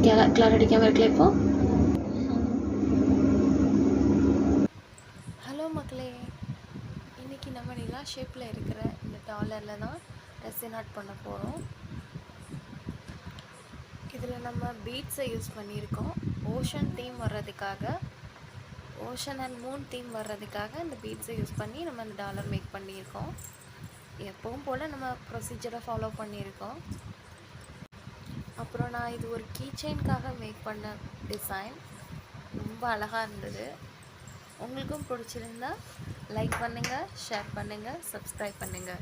Colour அடிக்காமல் இருக்கலாம். இப்போ ஹலோ மக்களே, இன்றைக்கி நம்ம நிலா ஷேப்பில் இருக்கிற இந்த டாலரில் தான் ரெசின் ஆர்ட் பண்ண போகிறோம். இதில் நம்ம பீட்ஸை யூஸ் பண்ணியிருக்கோம். ஓஷன் தீம் வர்றதுக்காக, ஓஷன் அண்ட் மூன் தீம் வர்றதுக்காக இந்த பீட்ஸை யூஸ் பண்ணி நம்ம இந்த டாலர் மேக் பண்ணியிருக்கோம். எப்பவும் போல் நம்ம ப்ரொசீஜரை ஃபாலோ பண்ணியிருக்கோம். அப்புறம் நான் இது ஒரு கீ செயின்காக மேக் பண்ண டிசைன். ரொம்ப அழகாக இருந்தது. உங்களுக்கும் பிடிச்சிருந்தா லைக் பண்ணுங்கள், ஷேர் பண்ணுங்கள், சப்ஸ்கிரைப் பண்ணுங்கள்.